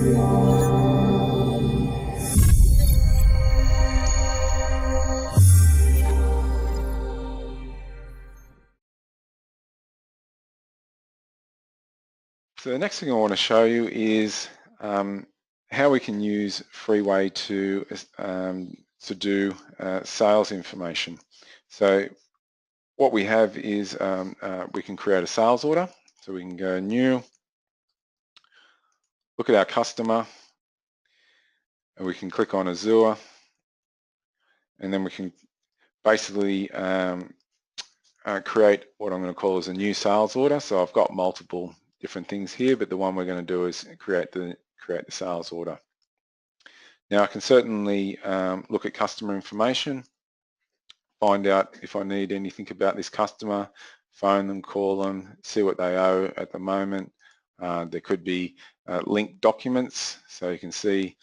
So the next thing I want to show you is how we can use Freeway to do sales information. So what we have is we can create a sales order. So we can go new, look at our customer, and we can click on Azure, and then we can basically create what I'm going to call as a new sales order. So I've got multiple different things here, but the one we're going to do is create the sales order. Now I can certainly look at customer information, find out if I need anything about this customer, phone them, call them, see what they owe at the moment. There could be linked documents, so you can see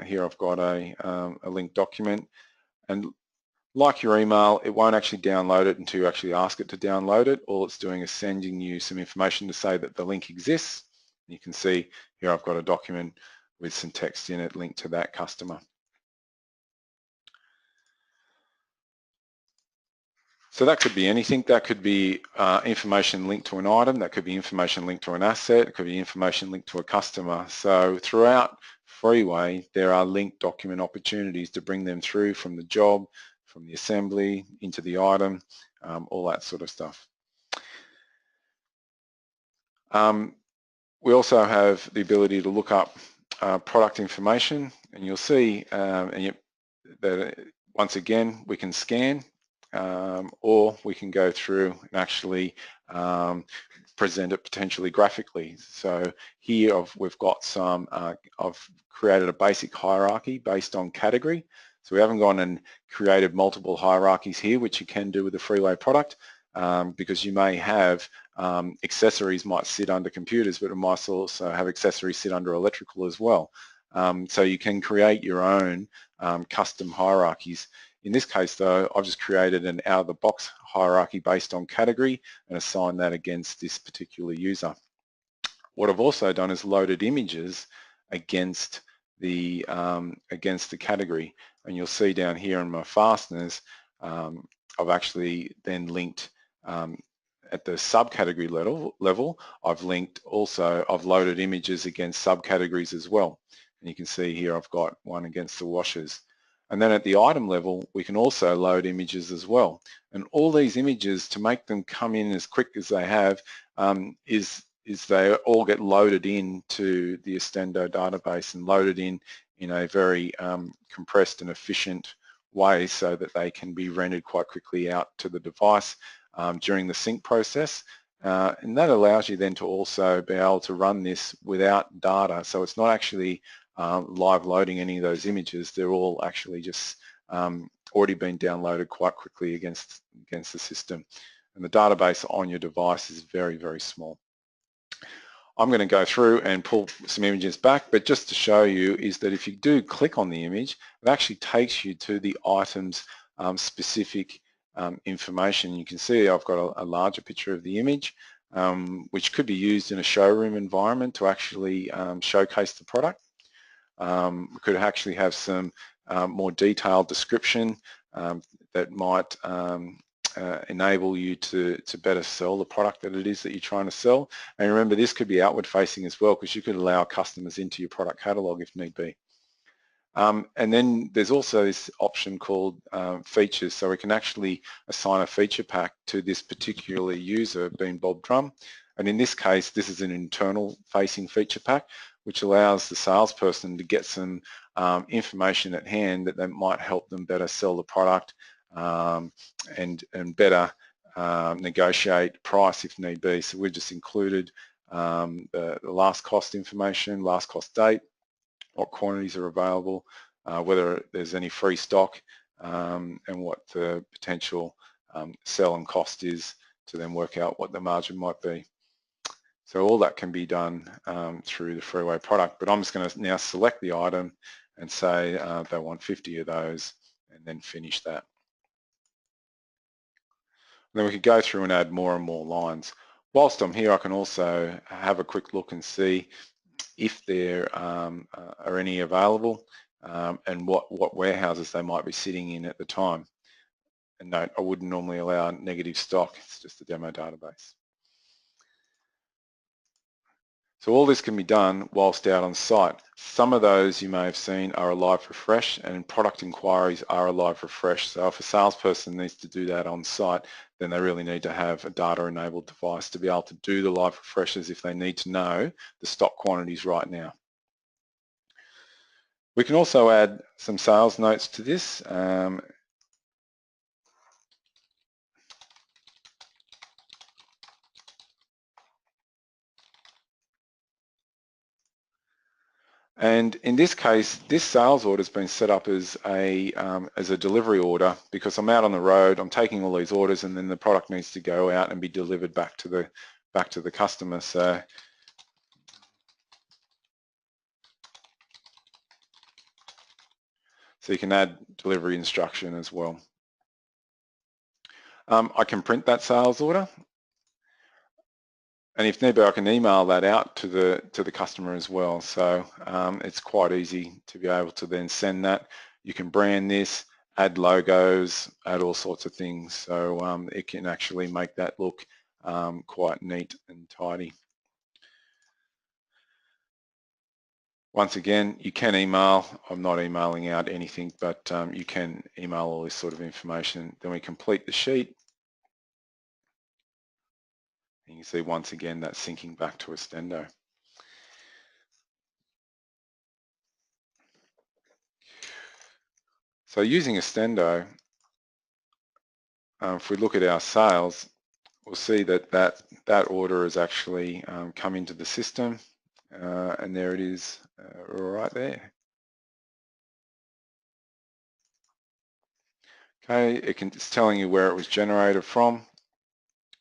here I've got a linked document, and like your email, it won't actually download it until you actually ask it to download it. All it's doing is sending you some information to say that the link exists. You can see here I've got a document with some text in it linked to that customer. So that could be anything. That could be information linked to an item. That could be information linked to an asset. It could be information linked to a customer. So throughout Freeway, there are linked document opportunities to bring them through from the job, from the assembly, into the item, all that sort of stuff. We also have the ability to look up product information, and you'll see that once again we can scan, or we can go through and actually present it potentially graphically. So here we've got some, I've created a basic hierarchy based on category. So we haven't gone and created multiple hierarchies here, which you can do with the Freeway product, because you may have accessories might sit under computers, but it might also have accessories sit under electrical as well. So you can create your own custom hierarchies. In this case though, I've just created an out-of-the-box hierarchy based on category and assigned that against this particular user. What I've also done is loaded images against the category, and you'll see down here in my fasteners, I've actually then linked at the subcategory level, I've loaded images against subcategories as well. And you can see here I've got one against the washers. And then at the item level, we can also load images as well. And all these images, to make them come in as quick as they have, is they all get loaded into the Ostendo database and loaded in a very compressed and efficient way so that they can be rendered quite quickly out to the device during the sync process. And that allows you then to also be able to run this without data. So it's not actually live loading any of those images. They're all actually just already been downloaded quite quickly against the system. And the database on your device is very, very small. I'm going to go through and pull some images back, but just to show you is that if you do click on the image, it actually takes you to the item's specific information. You can see I've got a larger picture of the image, which could be used in a showroom environment to actually showcase the product. We could actually have some more detailed description that might enable you to better sell the product that it is that you're trying to sell. And remember, this could be outward facing as well, because you could allow customers into your product catalog if need be. And then there's also this option called features, so we can actually assign a feature pack to this particular user, being Bob Drum. And in this case, this is an internal facing feature pack, which allows the salesperson to get some information at hand that might help them better sell the product and better negotiate price if need be. So we've just included the last cost information, last cost date, what quantities are available, whether there's any free stock, and what the potential sell and cost is, to then work out what the margin might be. So all that can be done through the Freeway product, but I'm just going to now select the item and say they want 50 of those, and then finish that. And then we could go through and add more and more lines. Whilst I'm here, I can also have a quick look and see if there are any available, and what warehouses they might be sitting in at the time. And note, I wouldn't normally allow negative stock, it's just a demo database. So all this can be done whilst out on site. Some of those you may have seen are a live refresh, and product inquiries are a live refresh. So if a salesperson needs to do that on site, then they really need to have a data-enabled device to be able to do the live refreshes if they need to know the stock quantities right now. We can also add some sales notes to this. And in this case, this sales order has been set up as a delivery order because I'm out on the road, I'm taking all these orders, and then the product needs to go out and be delivered back to the customer. So you can add delivery instruction as well. I can print that sales order, and if need be, I can email that out to the customer as well. So it's quite easy to be able to then send that. You can brand this, add logos, add all sorts of things. So it can actually make that look quite neat and tidy. Once again, you can email. I'm not emailing out anything, but you can email all this sort of information. Then we complete the sheet. And you can see once again that's syncing back to Ostendo. So using Ostendo, if we look at our sales, we'll see that order has actually come into the system, and there it is right there. Okay, it's telling you where it was generated from,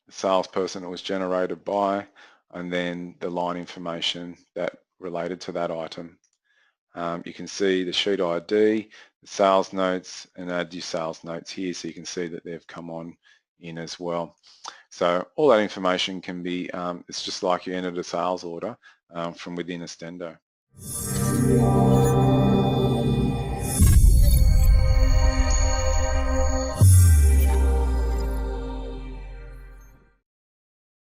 the salesperson it was generated by, and then the line information that related to that item. You can see the sheet ID, the sales notes, and add your sales notes here, so you can see that they've come on in as well. So all that information can be, it's just like you entered a sales order from within Ostendo.